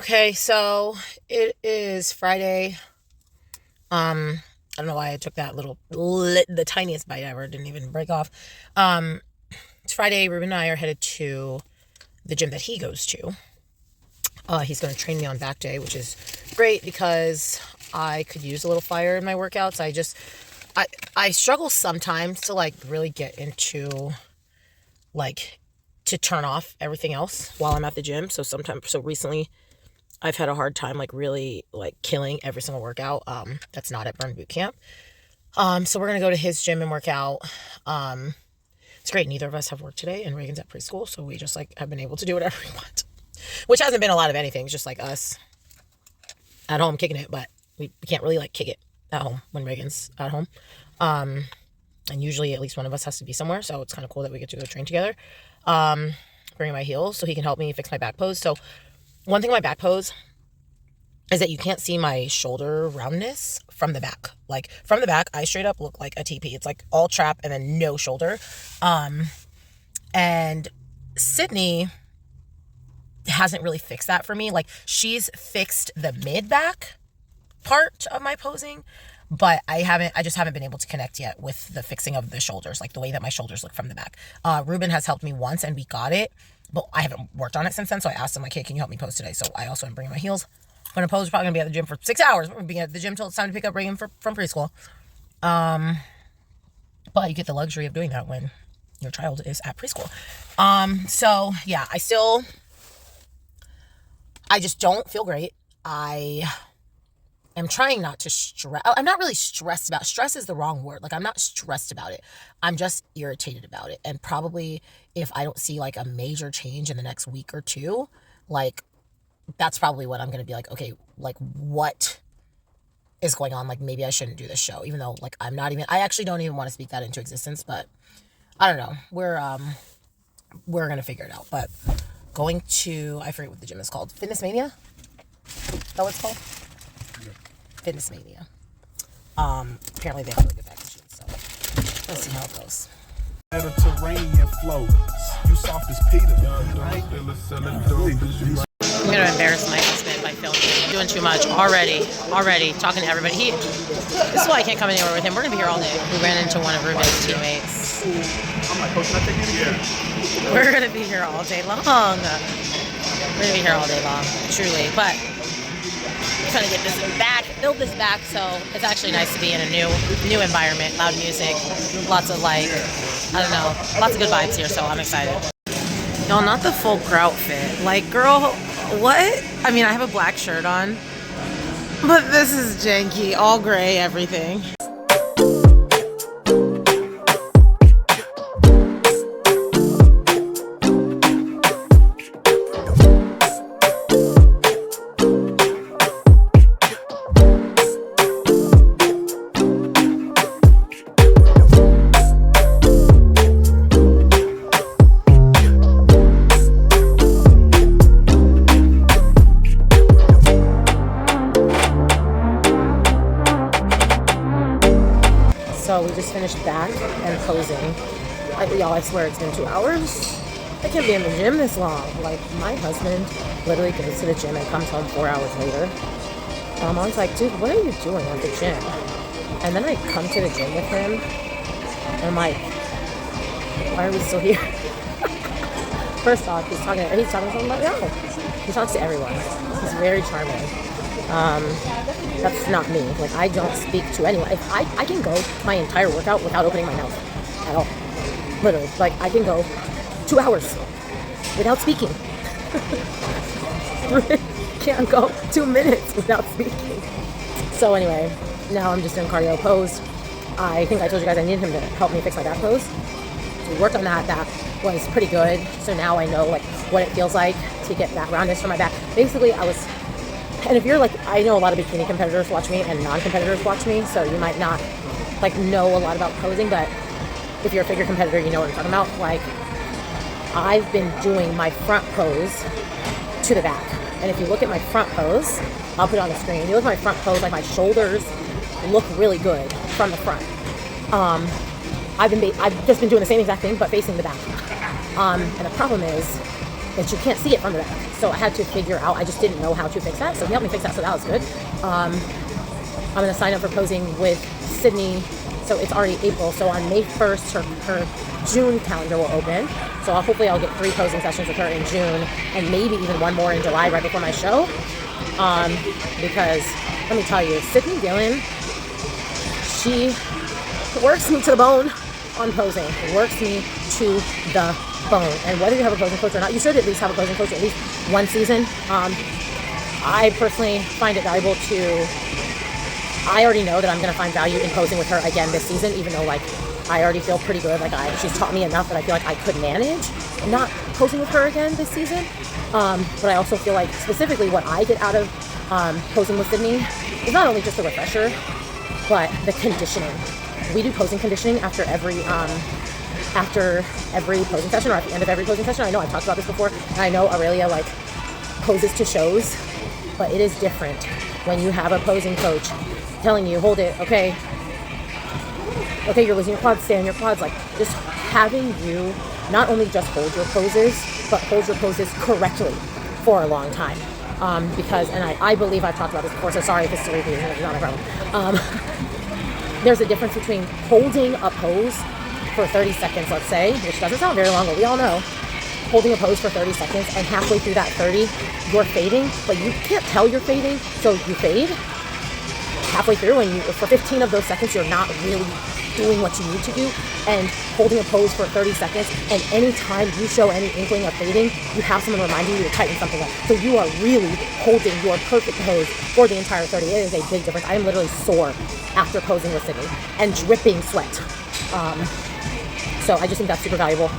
Okay, so it is Friday. I don't know why I took that the tiniest bite ever. Didn't even break off. Um, it's Friday. Reuben and I are headed to the gym that he goes to. He's going to train me on back day, which is great because I could use a little fire in my workouts. I struggle sometimes to like really get into like to turn off everything else while I'm at the gym. So recently I've had a hard time like really like killing every single workout that's not at Burn Boot Camp. So we're gonna go to his gym and work out. It's great. Neither of us have work today, and Reagan's at preschool, so we just like have been able to do whatever we want, which hasn't been a lot of anything. It's just like us at home kicking it, but we can't really like kick it at home when Reagan's at home. And usually at least one of us has to be somewhere, so it's kind of cool that we get to go train together. Bringing my heels so he can help me fix my back pose. So one thing with my back pose is that you can't see my shoulder roundness from the back. Like from the back, I straight up look like a TP. It's like all trap and then no shoulder. And Sydney hasn't really fixed that for me. Like she's fixed the mid back part of my posing, but I just haven't been able to connect yet with the fixing of the shoulders, like the way that my shoulders look from the back. Reuben has helped me once and we got it, but I haven't worked on it since then. So I asked him like, hey, can you help me pose today? So I also am bringing my heels. I'm going to pose. We're probably going to be at the gym for 6 hours. We're going to be at the gym till it's time to pick up Reagan from preschool. But you get the luxury of doing that when your child is at preschool. So yeah, I just don't feel great. I am trying not to stress. I'm not really stressed about, stress is the wrong word. Like I'm not stressed about it. I'm just irritated about it. And probably if I don't see like a major change in the next week or two, like that's probably what I'm going to be like, okay, like what is going on? Like maybe I shouldn't do this show, even though like I actually don't even want to speak that into existence, but I don't know. We're going to figure it out, but going to, I forget what the gym is called. Fitness Mania? Is that what it's called? Yeah. Fitness Mania. Apparently they have really good back machines, so let's see how it goes. Mediterranean flow. You soft as Peter, right? I'm gonna embarrass my husband by filming him. Doing too much already, talking to everybody. This is why I can't come anywhere with him. We're gonna be here all day. We ran into one of Reuben's teammates. I'm like, coach, can I take it? Yeah. We're gonna be here all day long. We're gonna be here all day long, truly. But I'm trying to get this back, build this back, so it's actually nice to be in a new environment, loud music, lots of like, I don't know, lots of good vibes here, so I'm excited. No, not the full grout fit. Like, girl, what? I mean, I have a black shirt on, but this is janky, all gray, everything. So we just finished back and posing. Y'all, I swear it's been 2 hours. I can't be in the gym this long. Like, my husband literally goes to the gym and comes home 4 hours later. I'm always like, dude, what are you doing at the gym? And then I come to the gym with him, and I'm like, why are we still here? First off, he's talking to someone like, no. He talks to everyone. He's very charming. That's not me. Like, I don't speak to anyone. If I can go my entire workout without opening my mouth at all. Literally. Like, I can go 2 hours without speaking. Can't go 2 minutes without speaking. So anyway, now I'm just in cardio pose. I think I told you guys I needed him to help me fix my back pose. So we worked on that. That was pretty good. So now I know like what it feels like to get that roundness from my back. Basically, and if you're like, I know a lot of bikini competitors watch me and non-competitors watch me, so you might not like know a lot about posing, but if you're a figure competitor, you know what I'm talking about. Like, I've been doing my front pose to the back. And if you look at my front pose, I'll put it on the screen. You look at my front pose, like my shoulders look really good from the front. I've just been doing the same exact thing, but facing the back. And the problem is, that you can't see it from the back. So I had to figure out, I just didn't know how to fix that. So he helped me fix that, so that was good. I'm going to sign up for posing with Sydney. So it's already April. So on May 1st, her June calendar will open. So hopefully I'll get 3 posing sessions with her in June and maybe even 1 more in July right before my show. Because let me tell you, Sydney Dillon, she works me to the bone on posing. Works me to the bone. And whether you have a posing coach or not, you should at least have a posing coach at least 1 season. I personally find it valuable to, I already know that I'm going to find value in posing with her again this season, even though like I already feel pretty good. Like she's taught me enough that I feel like I could manage not posing with her again this season. But I also feel like specifically what I get out of posing with Sydney is not only just a refresher, but the conditioning. We do posing conditioning after every posing session, or at the end of every posing session. I know I've talked about this before, and I know Aurelia like poses to shows, but it is different when you have a posing coach telling you, hold it, okay, you're losing your quads, stay on your quads. Like just having you not only just hold your poses, but hold your poses correctly for a long time. Because, and I believe I've talked about this before, so sorry if it's still repeating, it's not a problem. There's a difference between holding a pose for 30 seconds, let's say, which doesn't sound very long, but we all know, holding a pose for 30 seconds and halfway through that 30, you're fading, but you can't tell you're fading, so you fade halfway through, and for 15 of those seconds, you're not really doing what you need to do, and holding a pose for 30 seconds, and anytime you show any inkling of fading, you have someone reminding you to tighten something up. So you are really holding your perfect pose for the entire 30. It is a big difference. I am literally sore after posing with Sydney and dripping sweat. So I just think that's super valuable.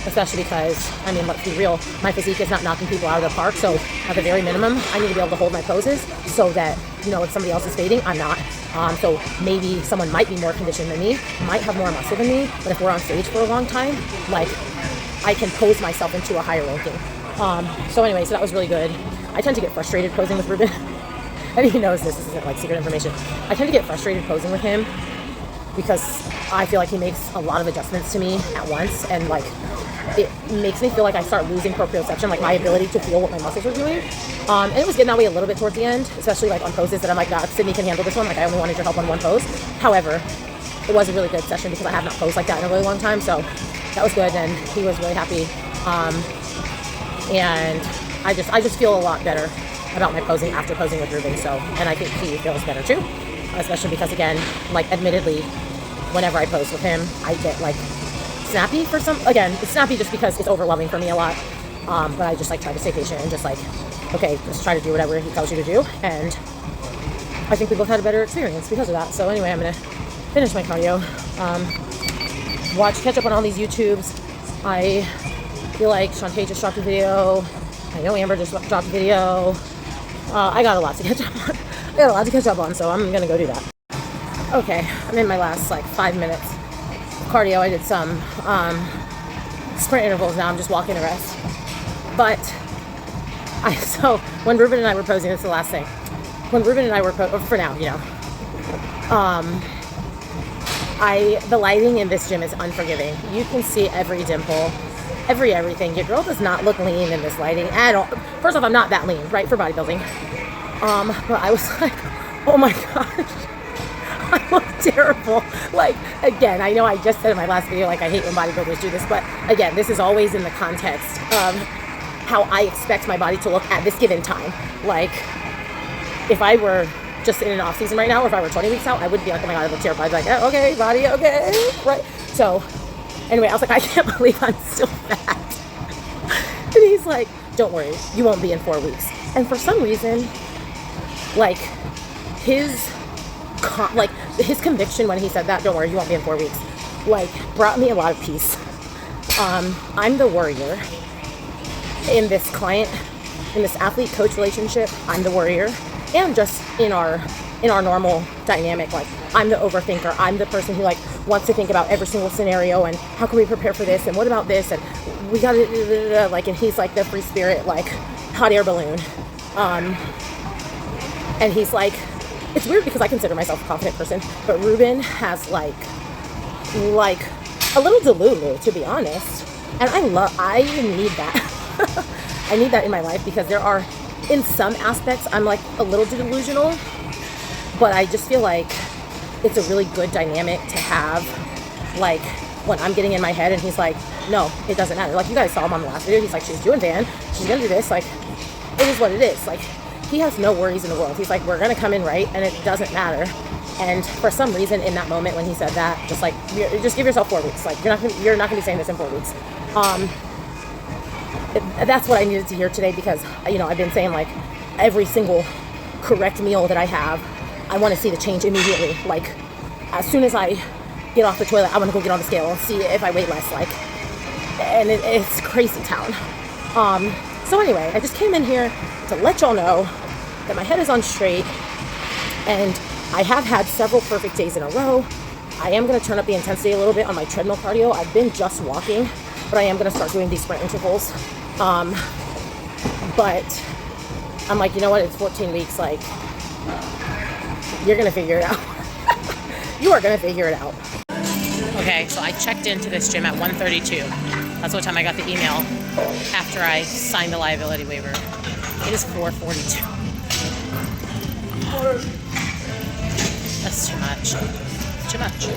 Especially because, I mean, let's be real, my physique is not knocking people out of the park, so at the very minimum, I need to be able to hold my poses so that, you know, if somebody else is fading, I'm not. So maybe someone might be more conditioned than me, might have more muscle than me, but if we're on stage for a long time, like, I can pose myself into a higher ranking. So anyway, so that was really good. I tend to get frustrated posing with Reuben. And he knows this isn't like secret information. I tend to get frustrated posing with him because I feel like he makes a lot of adjustments to me at once, and like it makes me feel like I start losing proprioception, like my ability to feel what my muscles are doing. And it was getting that way a little bit towards the end, especially like on poses that I'm like, God, Sydney can handle this one. Like I only wanted your help on 1 pose. However, it was a really good session because I have not posed like that in a really long time. So that was good, and he was really happy. And I just feel a lot better about my posing after posing with Reuben. So, and I think he feels better too, especially because again, like admittedly, whenever I pose with him, I get like snappy for some, again, it's snappy just because it's overwhelming for me a lot. But I just like try to stay patient and just like, okay, just try to do whatever he tells you to do. And I think we both had a better experience because of that. So anyway, I'm going to finish my cardio, catch up on all these YouTubes. I feel like Shantae just dropped a video. I know Amber just dropped a video. I got a lot to catch up on. So I'm going to go do that. Okay, I'm in my last like 5 minutes cardio. I did some sprint intervals. Now I'm just walking the rest. But so when Reuben and I were posing, that's the last thing. When Reuben and I were for now, you know, the lighting in this gym is unforgiving. You can see every dimple, everything. Your girl does not look lean in this lighting at all. First off, I'm not that lean, right, for bodybuilding. But I was like, oh my gosh, I look terrible. Like, again, I know I just said in my last video, like, I hate when bodybuilders do this, but again, this is always in the context of how I expect my body to look at this given time. Like, if I were just in an off season right now, or if I were 20 weeks out, I wouldn't be like, oh my God, I look terrible. I'd be like, oh, okay, body, okay, right? So anyway, I was like, I can't believe I'm still fat. And he's like, don't worry, you won't be in 4 weeks. And for some reason, like, his conviction when he said that, don't worry, you won't be in 4 weeks, like, brought me a lot of peace. I'm the worrier in this athlete-coach relationship. I'm the worrier, and just in our normal dynamic, like, I'm the overthinker. I'm the person who like wants to think about every single scenario and how can we prepare for this and what about this and we got to like, and he's like the free spirit, like hot air balloon. And he's like, it's weird because I consider myself a confident person, but Reuben has like a little delulu, to be honest. And I need that. I need that in my life because there are, in some aspects, I'm like a little delusional, but I just feel like it's a really good dynamic to have, like, when I'm getting in my head and he's like, no, it doesn't matter. Like, you guys saw him on the last video. He's like, she's doing Van. She's going to do this. Like, it is what it is. Like, he has no worries in the world. He's like, we're going to come in right, and it doesn't matter. And for some reason, in that moment when he said that, just like, just give yourself 4 weeks. Like, you're not gonna be saying this in 4 weeks. That's what I needed to hear today, because, you know, I've been saying, like, every single correct meal that I have, I want to see the change immediately. Like, as soon as I get off the toilet, I want to go get on the scale and see if I weigh less. Like, and it's crazy town. So anyway, I just came in here to let y'all know that my head is on straight, and I have had several perfect days in a row. I am going to turn up the intensity a little bit on my treadmill cardio. I've been just walking, but I am going to start doing these sprint intervals. But I'm like, you know what? It's 14 weeks. Like, you're going to figure it out. You are going to figure it out. Okay, so I checked into this gym at 1:32. That's what time I got the email after I signed the liability waiver. It is 4:42. That's too much. Too much.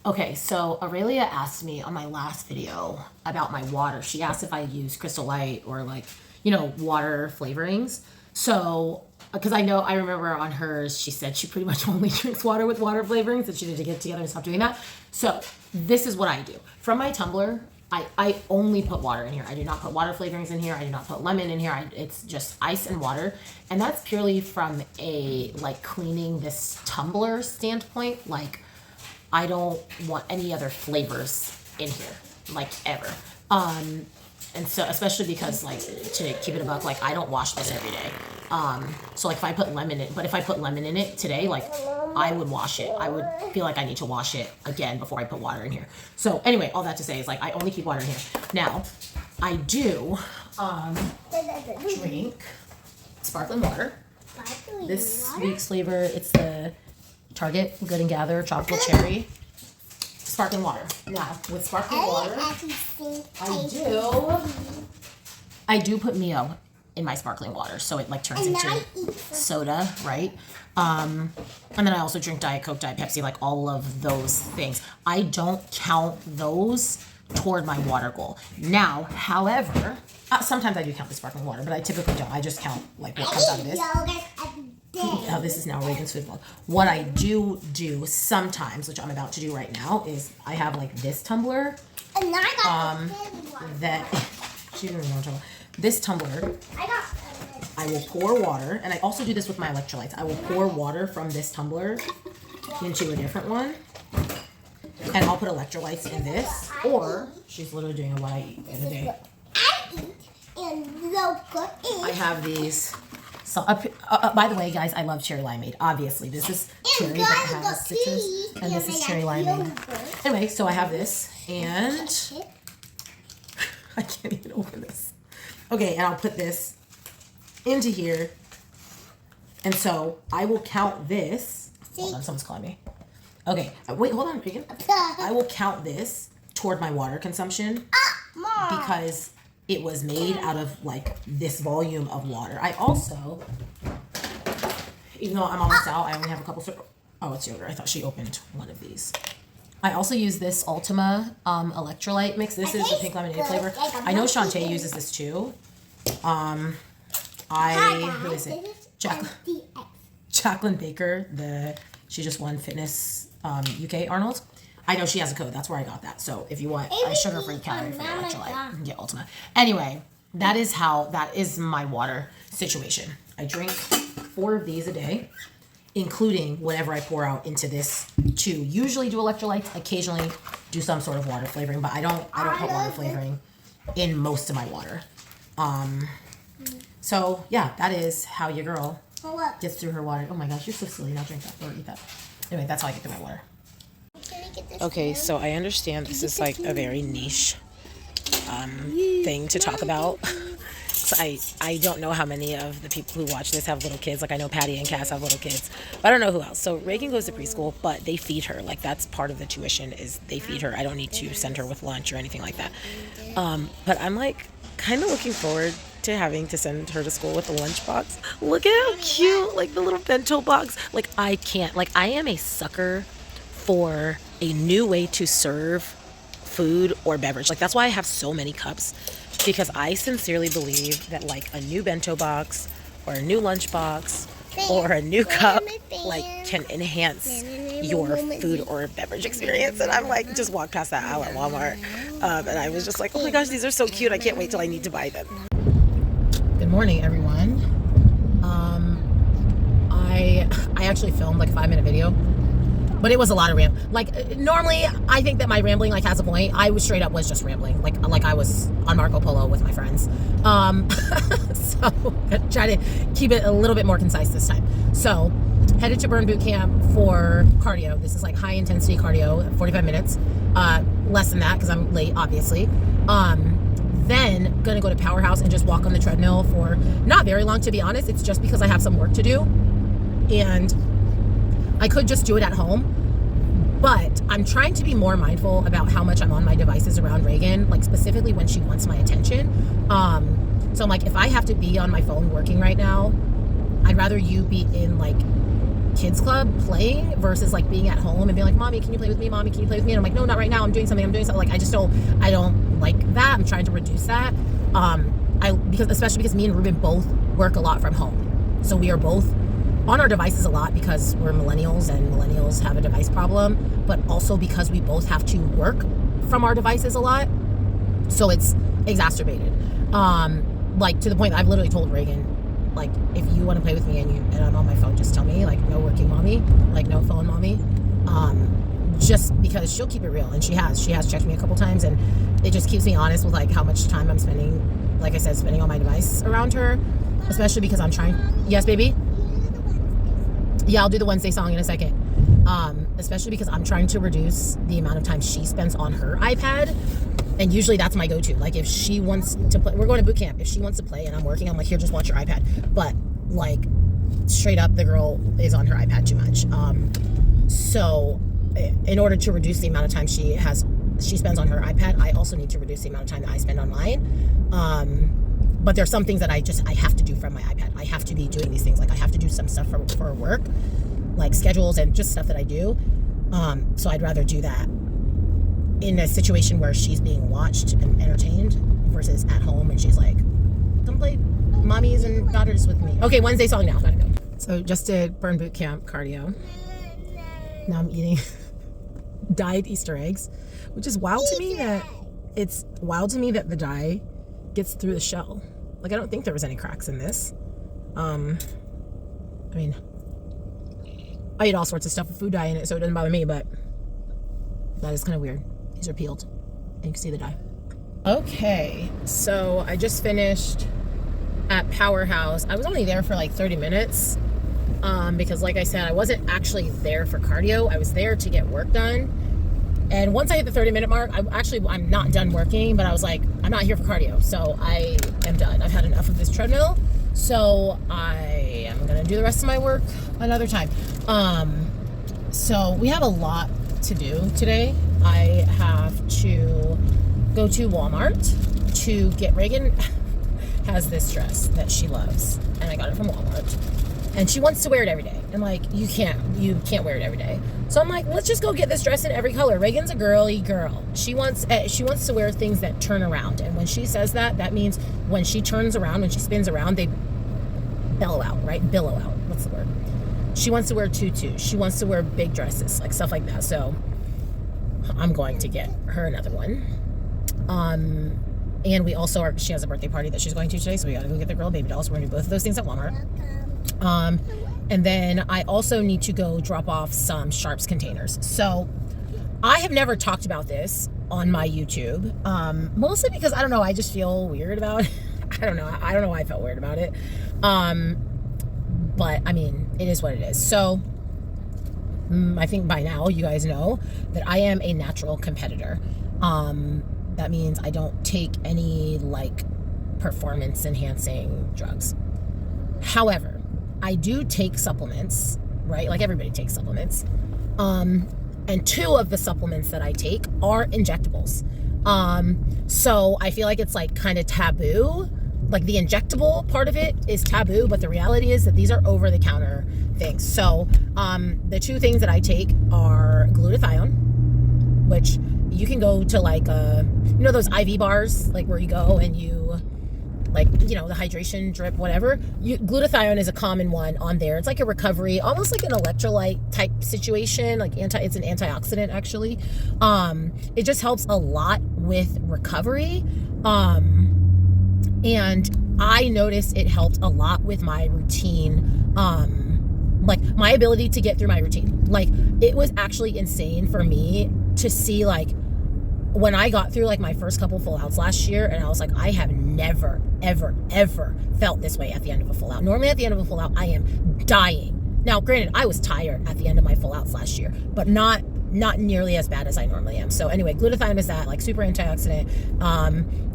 Okay, so Aurelia asked me on my last video about my water. She asked if I use Crystal Light or, like, you know, water flavorings. So, because I remember on hers, she said she pretty much only drinks water with water flavorings, and she needed to get together and stop doing that. So this is what I do. From my tumbler, I only put water in here. I do not put water flavorings in here. I do not put lemon in here. It's just ice and water. And that's purely from a, like, cleaning this tumbler standpoint. Like, I don't want any other flavors in here, like, ever. And so, especially because, like, to keep it a buck, like, I don't wash this every day. So, like, if I put lemon in it today, like, I would wash it. I would feel like I need to wash it again before I put water in here. So, anyway, all that to say is, like, I only keep water in here. Now, I do drink sparkling water. This week's flavor, it's the Target Good and Gather Tropical Cherry sparkling water. Now, with sparkling water, I do put Mio in my sparkling water, so it, like, turns into soda, right? And then I also drink Diet Coke, Diet Pepsi, like, all of those things. I don't count those toward my water goal. Now, however, sometimes I do count the sparkling water, but I typically don't. I just count, like, what comes out of this. Oh, this is now Reuben's food vlog. What I do sometimes, which I'm about to do right now, is I have, like, this tumbler. And I got that she doesn't know what I'm talking about. This tumbler, I will pour water, and I also do this with my electrolytes. I will pour water from this tumbler into a different one, and I'll put electrolytes in this, or she's literally doing what I eat in a day. I have these. So, by the way, guys, I love cherry limeade. Obviously, this is cherry, but it has citrus, and this is cherry limeade. Anyway, so I have this, and I can't even open this. Okay, and I'll put this into here, and so I will count this. Hold on, someone's calling me. Okay, wait, hold on, Regan. I will count this toward my water consumption because it was made out of, like, this volume of water. I also, even though I'm almost out, I only have a couple. Oh, it's yogurt. I thought she opened one of these. I also use this Ultima electrolyte mix. This is the pink lemonade flavor. I know Shantae uses this too. Who is it? Jacqueline Baker. She just won Fitness UK Arnold. I know she has a code. That's where I got that. So if you want a sugar-free calorie-free electrolyte, you can get Ultima. Anyway, that is my water situation. I drink 4 of these a day, including whatever I pour out into this to usually do electrolytes, occasionally do some sort of water flavoring, but I don't put water flavoring in most of my water. So yeah, that is how your girl gets through her water. Oh my gosh, you're so silly. Now drink that or eat that. Anyway, that's how I get through my water. Okay, so I understand this is, like, a very niche thing to talk about. So I don't know how many of the people who watch this have little kids. Like I know Patty and Cass have little kids, but I don't know who else. So Reagan goes to preschool, but they feed her. Like that's part of the tuition is they feed her. I don't need to send her with lunch or anything like that. But I'm like kind of looking forward to having to send her to school with a lunchbox. Look at how cute, like the little bento box. Like I can't, like I am a sucker for a new way to serve food or beverage. Like that's why I have so many cups, because I sincerely believe that like a new bento box or a new lunchbox or a new cup like can enhance your food or beverage experience. And I'm like just walked past that aisle at Walmart and I was just like, oh my gosh, these are so cute. I can't wait till I need to buy them. Good morning, everyone. I actually filmed like a 5-minute video, but it was a lot of rambling. Like normally I think that my rambling like has a point. I was straight up was just rambling. Like I was on Marco Polo with my friends. So I'm trying to keep it a little bit more concise this time. So headed to Burn Boot Camp for cardio. This is like high intensity cardio, 45 minutes. Less than that because I'm late, obviously. Then gonna go to Powerhouse and just walk on the treadmill for not very long, to be honest. It's just because I have some work to do. And I could just do it at home, but I'm trying to be more mindful about how much I'm on my devices around Reagan, like specifically when she wants my attention. So I'm like, if I have to be on my phone working right now, I'd rather you be in like kids club playing versus like being at home and being like, mommy, can you play with me? Mommy, can you play with me? And I'm like, no, not right now. I'm doing something. Like, I don't like that. I'm trying to reduce that. Especially because me and Reuben both work a lot from home. So we are both on our devices a lot because we're millennials and millennials have a device problem, but also because we both have to work from our devices a lot. So it's exacerbated. Like to the point that I've literally told Reagan, like, if you want to play with me and I'm on my phone, just tell me, like, no working mommy, like no phone mommy. Just because she'll keep it real. And she has checked me a couple times, and it just keeps me honest with like how much time I'm spending, like I said, spending on my device around her, especially because I'm trying. Yes, baby. Yeah, I'll do the Wednesday song in a second. Especially because I'm trying to reduce the amount of time she spends on her iPad. And usually that's my go-to. Like if she wants to play, we're going to boot camp. If she wants to play and I'm working, I'm like, here, just watch your iPad. But like straight up, the girl is on her iPad too much. So in order to reduce the amount of time she spends on her iPad, I also need to reduce the amount of time that I spend on mine. But there's some things that I have to do from my iPad. I have to be doing these things. Like I have to do some stuff for work, like schedules and just stuff that I do. So I'd rather do that in a situation where she's being watched and entertained versus at home and she's like, come play mommies and daughters with me. Okay, Wednesday song now. Gotta go. So just did Burn Boot Camp cardio. Now I'm eating dyed Easter eggs, which is wild to me that the dye gets through the shell. Like I don't think there was any cracks in this. I mean, I eat all sorts of stuff with food dye in it, so it doesn't bother me, but that is kind of weird. These are peeled and you can see the dye. Okay, so I just finished at Powerhouse. I was only there for like 30 minutes because like I said, I wasn't actually there for cardio. I was there to get work done. And once I hit the 30-minute mark, I'm not done working, but I was like, I'm not here for cardio, so I am done. I've had enough of this treadmill, so I am gonna do the rest of my work another time. So we have a lot to do today. I have to go to Walmart to get Reagan has this dress that she loves, and I got it from Walmart. And she wants to wear it every day. And like, you can't wear it every day. So I'm like, let's just go get this dress in every color. Reagan's a girly girl. She wants to wear things that turn around. And when she says that, that means when she turns around, when she spins around, they bellow out, right? Billow out. What's the word? She wants to wear tutus. She wants to wear big dresses, like stuff like that. So I'm going to get her another one. And we also she has a birthday party that she's going to today, so we gotta go get the girl baby dolls. We're gonna do both of those things at Walmart. And then I also need to go drop off some Sharps containers. So I have never talked about this on my YouTube, mostly because I don't know, I just feel weird about it. I don't know why I felt weird about it. But I mean, it is what it is. So I think by now you guys know that I am a natural competitor. That means I don't take any like performance enhancing drugs. However, I do take supplements, right? Like everybody takes supplements. And 2 of the supplements that I take are injectables. So I feel like it's like kind of taboo. Like the injectable part of it is taboo, but the reality is that these are over the counter things. So the 2 things that I take are glutathione, which you can go to like those IV bars, like where you go and you like, the hydration drip, whatever. Glutathione is a common one on there. It's like a recovery, almost like an electrolyte type situation, like it's an antioxidant actually. It just helps a lot with recovery. And I noticed it helped a lot with my routine, like my ability to get through my routine. Like it was actually insane for me to see like when I got through like my first couple full outs last year, and I was like, I have never, ever, ever felt this way at the end of a full out. Normally at the end of a full out, I am dying. Now, granted, I was tired at the end of my full outs last year, but not nearly as bad as I normally am. So anyway, glutathione is that, like super antioxidant.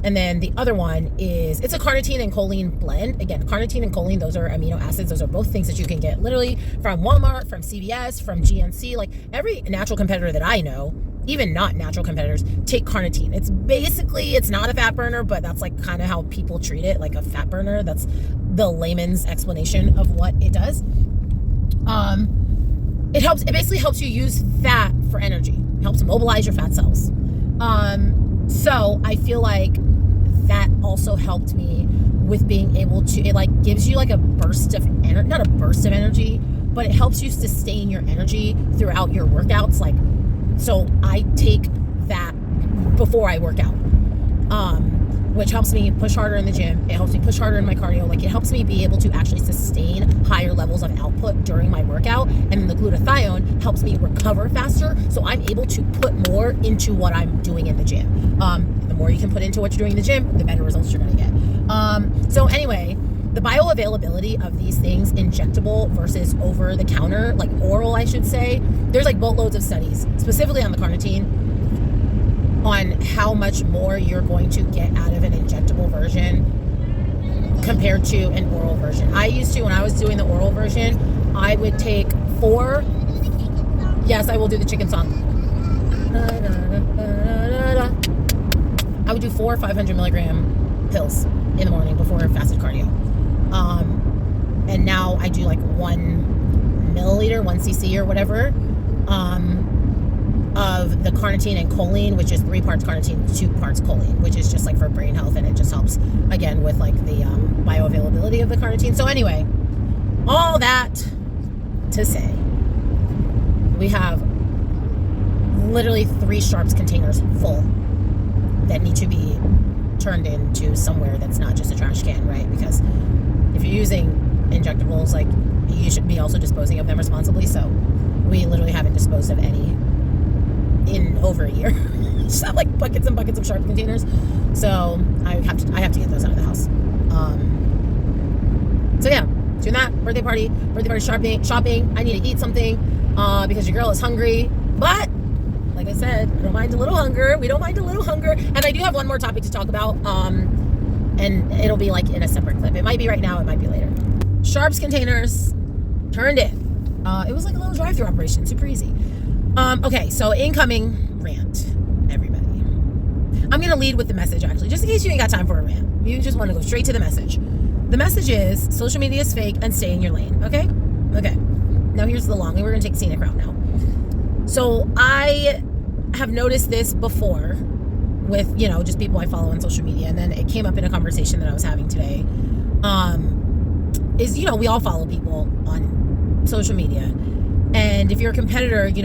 And then the other one is, it's a carnitine and choline blend. Again, carnitine and choline, those are amino acids. Those are both things that you can get literally from Walmart, from CVS, from GNC. Like every natural competitor that I know, even not natural competitors, take carnitine. It's not a fat burner, but that's like kind of how people treat it, like a fat burner. That's the layman's explanation of what it does. It basically helps you use fat for energy. It helps mobilize your fat cells. So I feel like that also helped me with being able to, it like gives you like a burst of energy, not a burst of energy, but it helps you sustain your energy throughout your workouts. Like, so I take that before I work out, which helps me push harder in the gym. It helps me push harder in my cardio. Like it helps me be able to actually sustain higher levels of output during my workout. And then the glutathione helps me recover faster. So I'm able to put more into what I'm doing in the gym. The more you can put into what you're doing in the gym, the better results you're going to get. So anyway, the bioavailability of these things, injectable versus over the counter, like oral, I should say, there's like boatloads of studies, specifically on the carnitine, on how much more you're going to get out of an injectable version compared to an oral version. I used to, when I was doing the oral version, I would take 4. Yes, I will do the chicken song. I would do 4 500 milligram pills in the morning before fasted cardio. And now I do like 1 milliliter, 1 cc or whatever, of the carnitine and choline, which is 3 parts carnitine, 2 parts choline, which is just like for brain health, and it just helps again with like the bioavailability of the carnitine. So anyway, all that to say, we have literally 3 Sharps containers full that need to be turned into somewhere that's not just a trash can, right? Because if you're using injectables, like you should be also disposing of them responsibly. So we literally haven't disposed of any in over a year. Just have like buckets and buckets of Sharp containers. So I have to get those out of the house. So yeah, doing that, birthday party shopping. I need to eat something because your girl is hungry. But like I said, I don't mind a little hunger. We don't mind a little hunger. And I do have one more topic to talk about. And it'll be like in a separate clip. It might be right now, it might be later. Sharps containers turned in. It was like a little drive-through operation, super easy. Okay, so incoming rant, everybody. I'm gonna lead with the message actually, just in case you ain't got time for a rant. You just want to go straight to the message. The message is social media is fake and stay in your lane. Okay. Now here's the long, and we're gonna take scenic route now. So I have noticed this before with, just people I follow on social media. And then it came up in a conversation that I was having today. We all follow people on social media. And if you're a competitor, you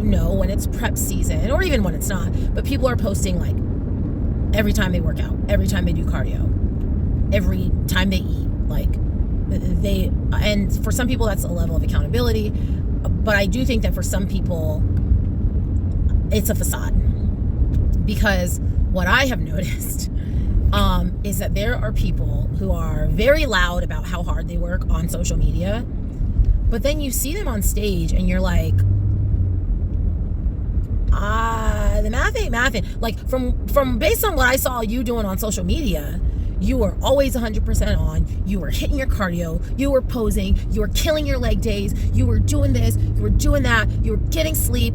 know when it's prep season, or even when it's not, but people are posting like every time they work out, every time they do cardio, every time they eat, and for some people that's a level of accountability. But I do think that for some people, it's a facade. Because what I have noticed is that there are people who are very loud about how hard they work on social media, but then you see them on stage and you're like, the math ain't mathin'. Like from based on what I saw you doing on social media, You were always 100% on. You were hitting your cardio. You were posing. You were killing your leg days. You were doing this. You were doing that. You were getting sleep.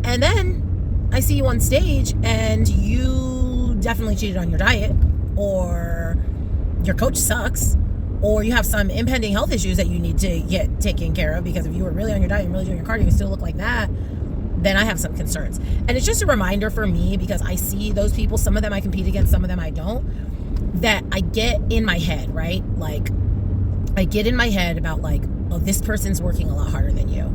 And then I see you on stage and you definitely cheated on your diet, or your coach sucks, or you have some impending health issues that you need to get taken care of, because if you were really on your diet and really doing your cardio and still look like that, then I have some concerns. And it's just a reminder for me, because I see those people, some of them I compete against, some of them I don't, that I get in my head, right? Like, I get in my head about like, oh, this person's working a lot harder than you.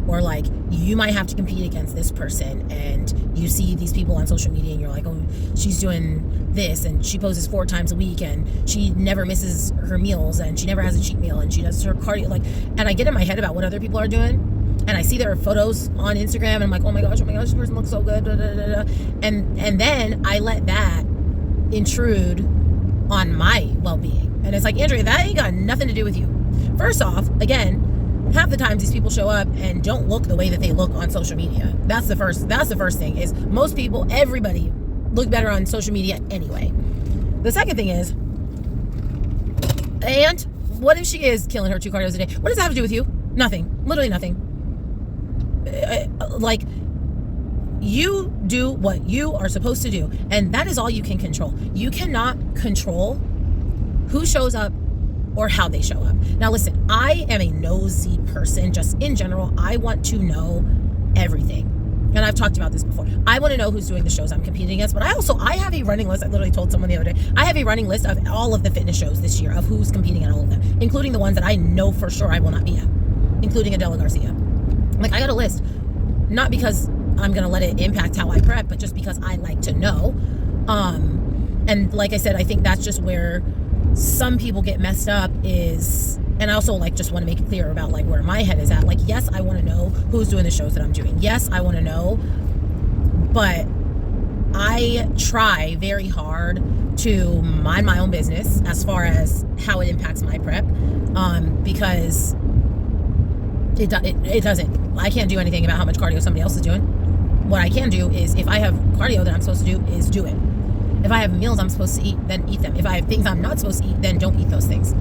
Or like, you might have to compete against this person, and you see these people on social media and you're like, oh, she's doing this and she poses 4 times a week and she never misses her meals and she never has a cheat meal and she does her cardio. Like, and I get in my head about what other people are doing, and I see their photos on Instagram and I'm like, oh my gosh, this person looks so good. And then I let that intrude on my well-being. And it's like, Andrea, that ain't got nothing to do with you. First off, again, half the times these people show up and don't look the way that they look on social media. That's the first thing, is most people, everybody look better on social media anyway. The second thing is, and what if she is killing her 2 cardios a day? What does that have to do with you? Nothing. Literally nothing. Like, you do what you are supposed to do, and that is all you can control. You cannot control who shows up or how they show up. Now listen, I am a nosy person, just in general. I want to know everything. And I've talked about this before. I want to know who's doing the shows I'm competing against, but I have a running list. I literally told someone the other day, I have a running list of all of the fitness shows this year, of who's competing at all of them, including the ones that I know for sure I will not be at, including Adela Garcia. Like, I got a list, not because I'm going to let it impact how I prep, but just because I like to know. And like I said, I think that's just where some people get messed up is, and I also like just want to make it clear about like where my head is at. Like, yes, I want to know who's doing the shows that I'm doing. Yes, I want to know, but I try very hard to mind my own business as far as how it impacts my prep, because it doesn't. I can't do anything about how much cardio somebody else is doing. What I can do is, if I have cardio that I'm supposed to do, is do it. If I have meals I'm supposed to eat, then eat them. If I have things I'm not supposed to eat, then don't eat those things.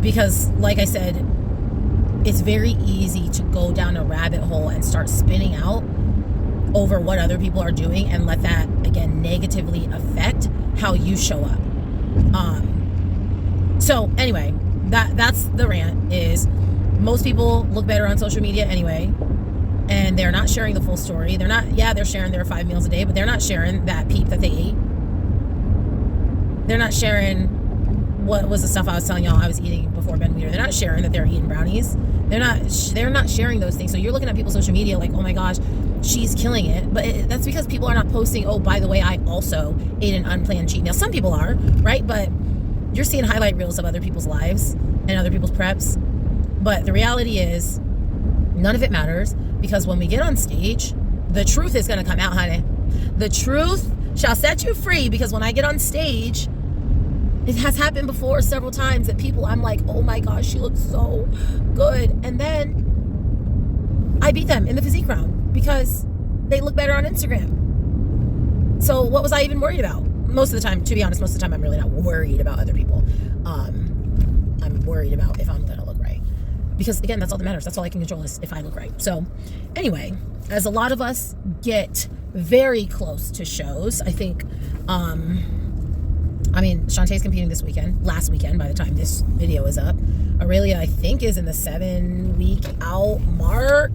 Because like I said, it's very easy to go down a rabbit hole and start spinning out over what other people are doing, and let that, again, negatively affect how you show up. So anyway, that's the rant, is most people look better on social media anyway. And they're not sharing the full story. They're sharing their 5 meals a day, but they're not sharing that peep that they ate. They're not sharing what was the stuff I was telling y'all I was eating before Ben Weeder. They're not sharing that they're eating brownies. They're not sharing those things. So you're looking at people's social media like, oh my gosh, she's killing it. But that's because people are not posting, oh, by the way, I also ate an unplanned cheat meal. Some people are, right? But you're seeing highlight reels of other people's lives and other people's preps. But the reality is, none of it matters, because when we get on stage, the truth is going to come out, honey. The truth shall set you free, because when I get on stage, it has happened before several times that people, I'm like, oh my gosh, she looks so good. And then I beat them in the physique round because they look better on Instagram. So what was I even worried about? Most of the time, to be honest, I'm really not worried about other people. I'm worried about if I'm going to look right. Because again, that's all that matters. That's all I can control, is if I look right. So anyway, as a lot of us get very close to shows, I think, Shantae's competing this weekend, last weekend by the time this video is up. Aurelia, I think, is in the 7-week out mark.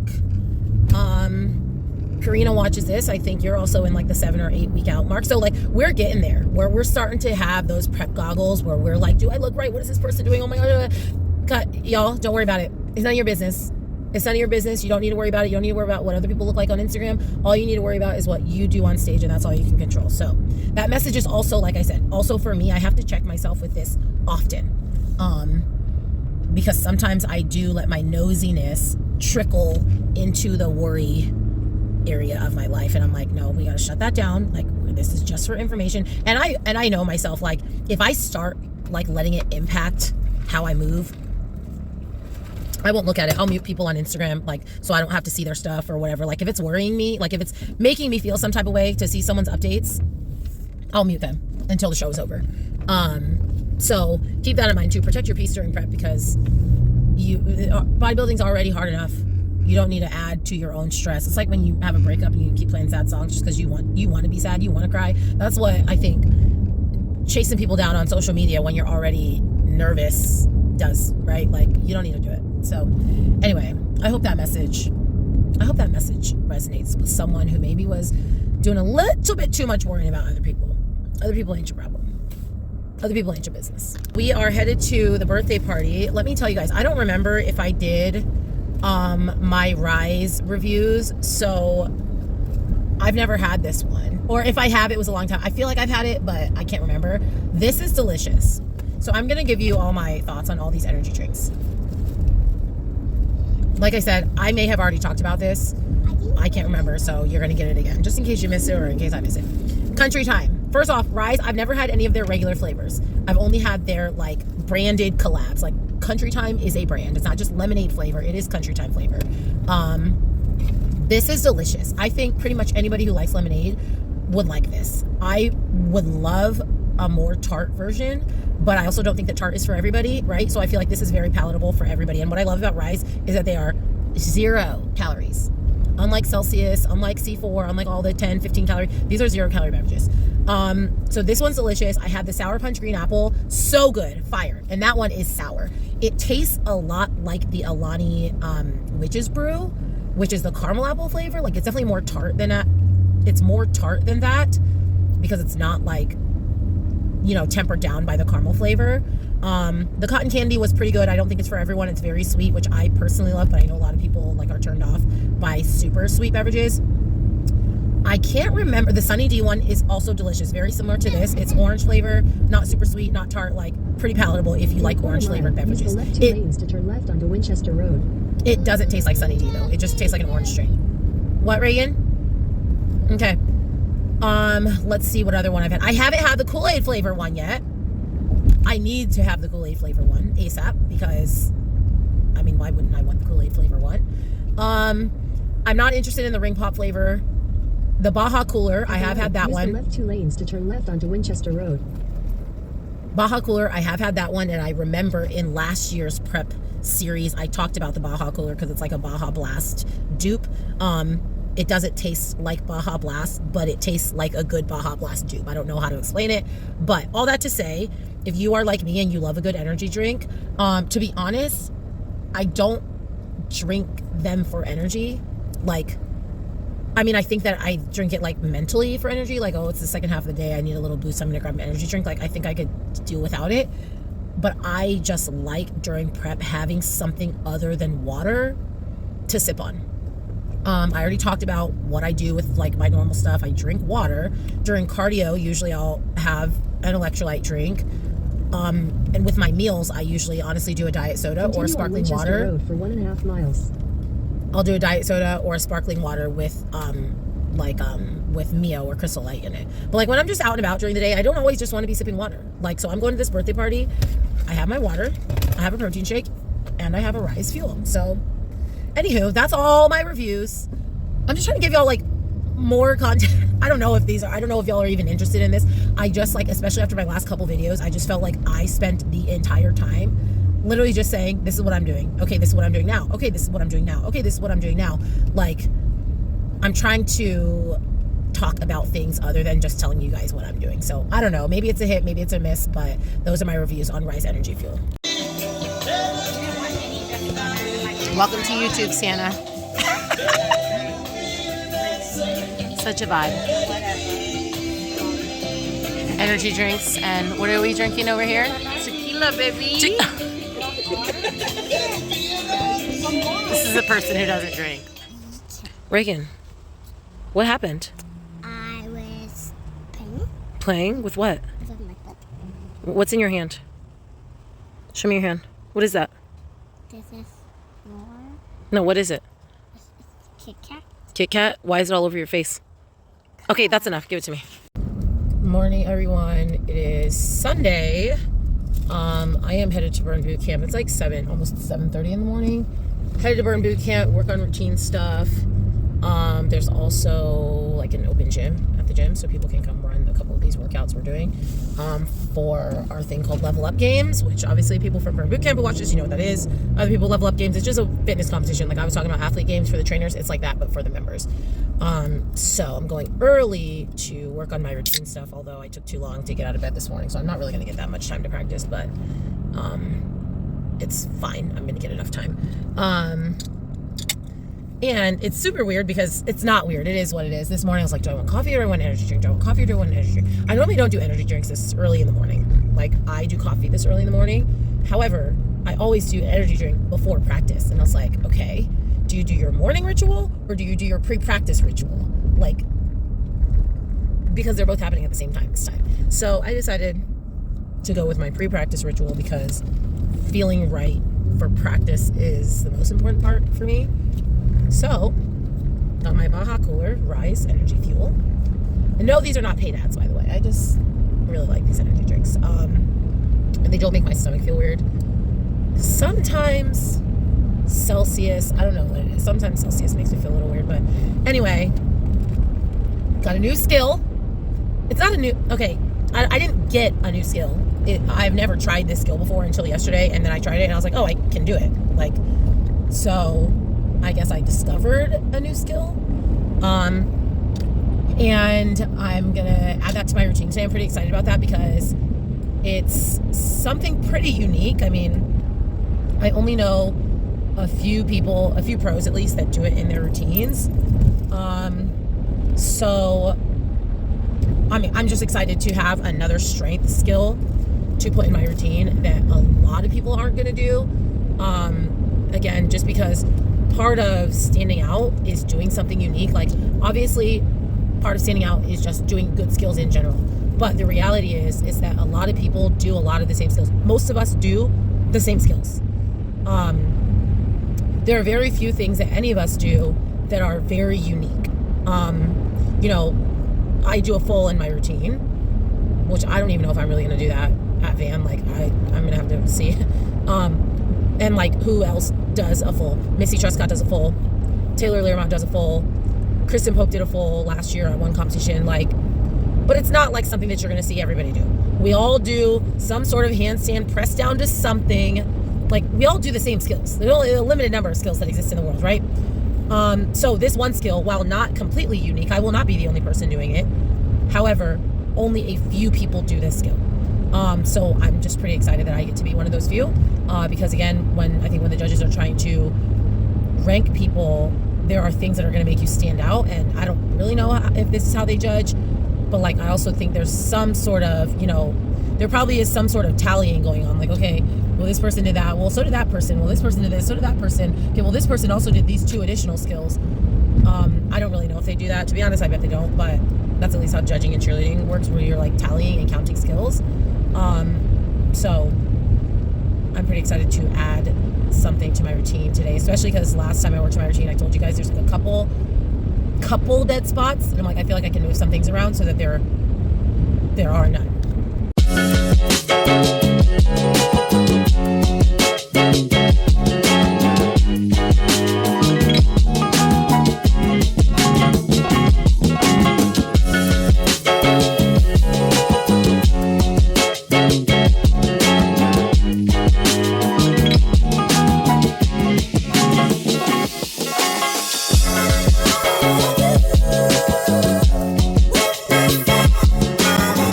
Karina watches this. I think you're also in like the 7 or 8 week out mark. So like, we're getting there where we're starting to have those prep goggles where we're like, do I look right? What is this person doing? Oh my God. Cut, y'all, don't worry about it. It's none of your business. It's none of your business. You don't need to worry about it. You don't need to worry about what other people look like on Instagram. All you need to worry about is what you do on stage, and that's all you can control. So that message is also, like I said, also for me, I have to check myself with this often. Because sometimes I do let my nosiness trickle into the worry area of my life, and I'm like, no, we got to shut that down. Like, this is just for information. And I know myself, like, if I start like letting it impact how I move, I won't look at it. I'll mute people on Instagram, like, so I don't have to see their stuff or whatever. Like, if it's worrying me, like if it's making me feel some type of way to see someone's updates, I'll mute them. until the show is over. So keep that in mind too. Protect your peace during prep, because bodybuilding's already hard enough. You don't need to add to your own stress. It's like when you have a breakup and you keep playing sad songs just because you want to be sad, you want to cry. That's what I think chasing people down on social media when you're already nervous does, right? Like, you don't need to do it. So anyway, I hope that message resonates with someone who maybe was doing a little bit too much worrying about other people. Other people ain't your problem. Other people ain't your business. We are headed to the birthday party. Let me tell you guys, I don't remember if I did my Rise reviews, so I've never had this one, or if I have, it was a long time. I feel like I've had it, but I can't remember. This is delicious. So I'm gonna give you all my thoughts on all these energy drinks. Like I said, I may have already talked about this. I can't remember, so you're gonna get it again, just in case you miss it or in case I miss it. Country Time. First off, Rise, I've never had any of their regular flavors. I've only had their like branded collabs. Like, Country Time is a brand. It's not just lemonade flavor. It is Country Time flavor. This is delicious. I think pretty much anybody who likes lemonade would like this. I would love a more tart version, but I also don't think that tart is for everybody, right? So I feel like this is very palatable for everybody. And what I love about Rise is that they are 0 calories. Unlike Celsius, unlike C4, unlike all the 10, 15 calorie, these are 0 calorie beverages. So this one's delicious. I had the Sour Punch Green Apple, so good, fire. And that one is sour. It tastes a lot like the Alani Witch's Brew, which is the caramel apple flavor. Like, it's definitely more tart than that. It's more tart than that because it's not like, tempered down by the caramel flavor. The cotton candy was pretty good. I don't think it's for everyone. It's very sweet, which I personally love, but I know a lot of people are turned off by super sweet beverages. I can't remember. The Sunny D one is also delicious. Very similar to this. It's orange flavor, not super sweet, not tart, like pretty palatable if you like orange flavored beverages. Use the left 2 lanes to turn left onto Winchester Road. It doesn't taste like Sunny D though. It just tastes like an orange drink. What, Reagan? Okay. Let's see what other one I've had. I haven't had the Kool-Aid flavor one yet. I need to have the Kool-Aid flavor one ASAP because, why wouldn't I want the Kool-Aid flavor one? I'm not interested in the Ring Pop flavor. The Baja Cooler, I have had that one. Use the left 2 lanes to turn left onto Winchester Road. Baja Cooler, I have had that one, and I remember in last year's prep series, I talked about the Baja Cooler because it's like a Baja Blast dupe. It doesn't taste like Baja Blast, but it tastes like a good Baja Blast dupe. I don't know how to explain it, but all that to say, if you are like me and you love a good energy drink, to be honest, I don't drink them for energy. I think that I drink it mentally for energy. It's the second half of the day. I need a little boost. I'm going to grab an energy drink. I think I could do without it. But I just like during prep having something other than water to sip on. I already talked about what I do with my normal stuff. I drink water. During cardio, usually I'll have an electrolyte drink. And with my meals, I usually honestly do a diet soda or sparkling water. Road for 1.5 miles. I'll do a diet soda or a sparkling water with Mio or Crystal Light in it. But when I'm just out and about during the day, I don't always just want to be sipping water. So I'm going to this birthday party. I have my water, I have a protein shake, and I have a Rise Fuel. So, anywho, that's all my reviews. I'm just trying to give y'all more content. I don't know if y'all are even interested in this. I just especially after my last couple videos, I just felt like I spent the entire time literally just saying, this is what I'm doing. Okay, this is what I'm doing now. Okay, this is what I'm doing now. Okay, this is what I'm doing now. I'm trying to talk about things other than just telling you guys what I'm doing. So I don't know. Maybe it's a hit, maybe it's a miss, but those are my reviews on Rise Energy Fuel. Welcome to YouTube, Santa. Such a vibe. Energy drinks, and what are we drinking over here? Tequila, baby. This is a person who doesn't drink. Reagan, what happened? I was playing. Playing? With what? With my foot. What's in your hand? Show me your hand. What is that? This is your No, what is it? Kit Kat. Kit Kat? Why is it all over your face? Okay, that's enough. Give it to me. Morning, everyone. It is Sunday. I am headed to Burn Boot Camp. It's 7, almost 7:30 in the morning. Headed to Burn Boot Camp, work on routine stuff. There's also like an open gym at the gym, so people can come run a couple of these workouts we're doing for our thing called Level Up Games, which obviously people from Burn Bootcamp who watch this, you know what that is. Other people, Level Up Games, it's just a fitness competition. Like I was talking about athlete games for the trainers, it's like that, but for the members. So I'm going early to work on my routine stuff, although I took too long to get out of bed this morning, so I'm not really going to get that much time to practice, but it's fine. I'm going to get enough time. And it's super weird because it's not weird. It is what it is. This morning I was like, do I want coffee or do I want energy drink? Do I want coffee or do I want an energy drink? I normally don't do energy drinks this early in the morning. Like I do coffee this early in the morning. However, I always do energy drink before practice. And I was like, okay, do you do your morning ritual or do you do your pre-practice ritual? Like, because they're both happening at the same time this time. So I decided to go with my pre-practice ritual because feeling right for practice is the most important part for me. So, got my Baja Cooler Rise Energy Fuel. And no, these are not paid ads, by the way. I just really like these energy drinks. And they don't make my stomach feel weird. Sometimes Celsius, I don't know what it is. Sometimes Celsius makes me feel a little weird. But anyway, got a new skill. It's not a new, okay, I didn't get a new skill. I've never tried this skill before until yesterday. And then I tried it and I was like, oh, I can do it. Like, so I guess I discovered a new skill. And I'm going to add that to my routine today. I'm pretty excited about that because it's something pretty unique. I mean, I only know a few people, a few pros at least, that do it in their routines. So, I mean, I'm just excited to have another strength skill to put in my routine that a lot of people aren't going to do. Again, just because part of standing out is doing something unique. Like, obviously, part of standing out is just doing good skills in general. But the reality is that a lot of people do a lot of the same skills. Most of us do the same skills. There are very few things that any of us do that are very unique. You know, I do a full in my routine, which I don't even know if I'm really going to do that at Van. Like, I'm going to have to see. And like, who else does a full? Missy Truscott does a full. Taylor Learmont does a full. Kristen Pope did a full last year at one competition. Like, but it's not like something that you're going to see everybody do. We all do some sort of handstand, press down to something. Like, we all do the same skills. There's only a limited number of skills that exist in the world, right? So this one skill, while not completely unique, I will not be the only person doing it. However, only a few people do this skill. So I'm just pretty excited that I get to be one of those few. Because again, when the judges are trying to rank people, there are things that are going to make you stand out. And I don't really know if this is how they judge, but like, I also think there's some sort of, you know, there probably is some sort of tallying going on. Like, okay, well, this person did that. Well, so did that person. Well, this person did this. So did that person. Okay, well, this person also did these 2 additional skills. I don't really know if they do that. To be honest, I bet they don't, but that's at least how judging and cheerleading works, where you're like tallying and counting skills. So I'm pretty excited to add something to my routine today, especially because last time I worked on my routine, I told you guys there's like a couple dead spots, and I'm like, I feel like I can move some things around so that there are none.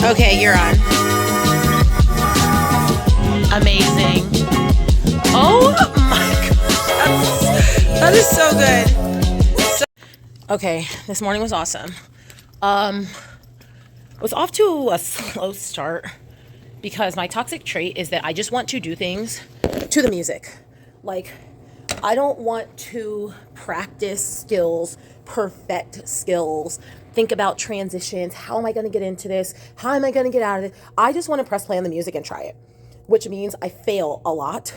Okay, you're on. Amazing. Oh my gosh, that is so good. Okay, this morning was awesome. Was off to a slow start because my toxic trait is that I just want to do things to the music. Like, I don't want to practice skills, perfect skills, think about transitions. How am I going to get into this? How am I going to get out of it? I just want to press play on the music and try it, which means I fail a lot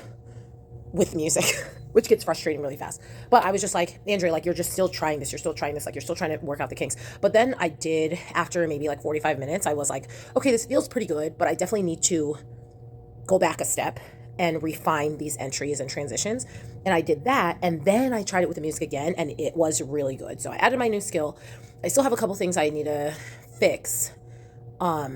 with music, which gets frustrating really fast. But I was just like, Andrea, like, you're just still trying this. You're still trying this. Like, you're still trying to work out the kinks. But then I did, after maybe like 45 minutes, I was like, okay, this feels pretty good, but I definitely need to go back a step and refine these entries and transitions. And I did that, and then I tried it with the music again, and it was really good. So I added my new skill. I still have a couple things I need to fix. I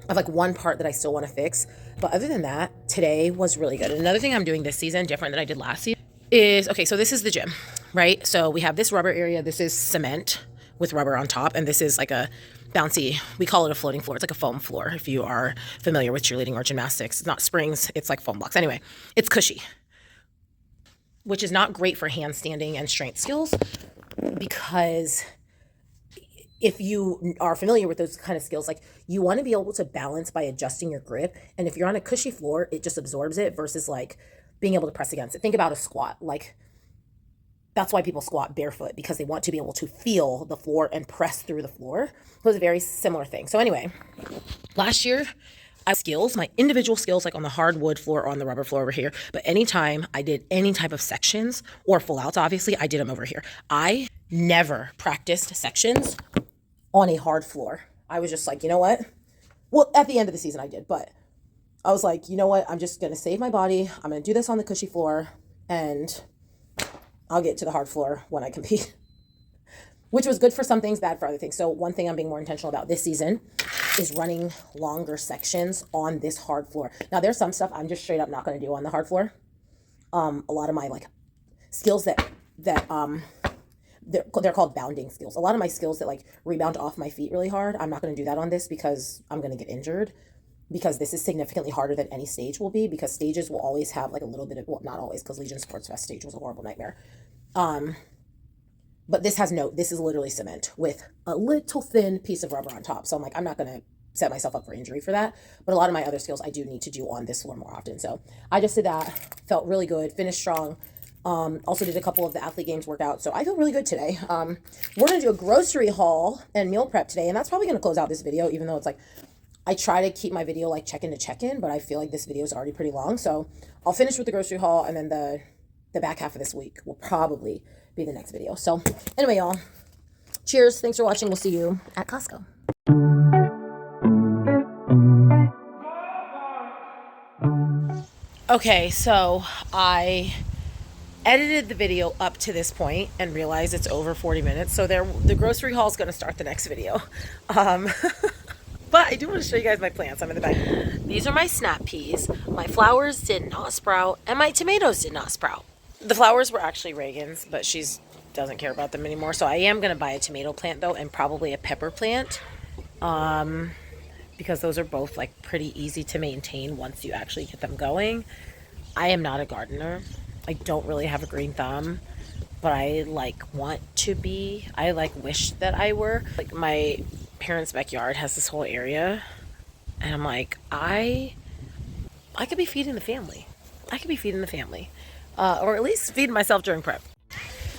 have like one part that I still want to fix. But other than that, today was really good. And another thing I'm doing this season, different than I did last season, is, okay, so this is the gym, right? So we have this rubber area. This is cement with rubber on top, and this is like a bouncy, we call it a floating floor. It's like a foam floor if you are familiar with cheerleading or gymnastics. It's not springs, it's like foam blocks. Anyway, it's cushy, which is not great for handstanding and strength skills, because if you are familiar with those kind of skills, like, you want to be able to balance by adjusting your grip. And if you're on a cushy floor, it just absorbs it versus like being able to press against it. Think about a squat. Like, that's why people squat barefoot, because they want to be able to feel the floor and press through the floor. It was a very similar thing. So anyway, last year, skills, my individual skills, like on the hardwood floor or on the rubber floor over here. But anytime I did any type of sections or full outs, obviously, I did them over here. I never practiced sections on a hard floor. I was just like, you know what? Well, at the end of the season I did, but I was like, you know what? I'm just going to save my body. I'm going to do this on the cushy floor, and I'll get to the hard floor when I compete. Which was good for some things, bad for other things. So one thing I'm being more intentional about this season is running longer sections on this hard floor. Now, there's some stuff I'm just straight up not going to do on the hard floor. A lot of my like skills that they're called bounding skills. A lot of my skills that like rebound off my feet really hard, I'm not going to do that on this, because I'm going to get injured. Because this is significantly harder than any stage will be, because stages will always have like a little bit of, well, not always, because Legion Sports Fest stage was a horrible nightmare. But this is literally cement with a little thin piece of rubber on top. So I'm like, I'm not going to set myself up for injury for that. But a lot of my other skills I do need to do on this floor more often. So I just did that, felt really good, finished strong. Also did a couple of the athlete games workouts. So I feel really good today. We're going to do a grocery haul and meal prep today. And that's probably going to close out this video, even though it's like, I try to keep my video like check-in to check-in, but I feel like this video is already pretty long. So I'll finish with the grocery haul, and then the back half of this week will probably be the next video. So anyway, y'all, cheers. Thanks for watching. We'll see you at Costco. Okay, so I edited the video up to this point and realized it's over 40 minutes. So the grocery haul is going to start the next video. But I do want to show you guys my plants. I'm in the back. These are my snap peas. My flowers did not sprout, and my tomatoes did not sprout. The flowers were actually Reagan's, but she doesn't care about them anymore. So I am going to buy a tomato plant, though, and probably a pepper plant. Because those are both like pretty easy to maintain once you actually get them going. I am not a gardener. I don't really have a green thumb, but I like want to be. I like wish that I were. Like, my parents' backyard has this whole area, and I'm like, I could be feeding the family. Or at least feed myself during prep.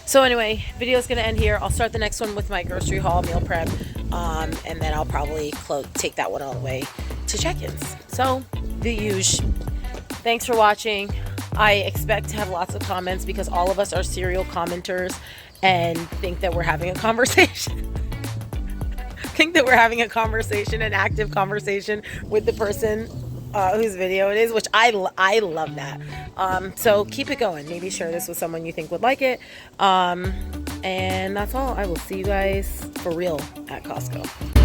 So anyway, video's gonna end here. I'll start the next one with my grocery haul, meal prep, and then I'll probably take that one all the way to check-ins. So the usual. Thanks for watching. I expect to have lots of comments, because all of us are serial commenters and think that we're having a conversation. An active conversation with the person whose video it is, which I love that. So keep it going. Maybe share this with someone you think would like it. And that's all. I will see you guys for real at Costco.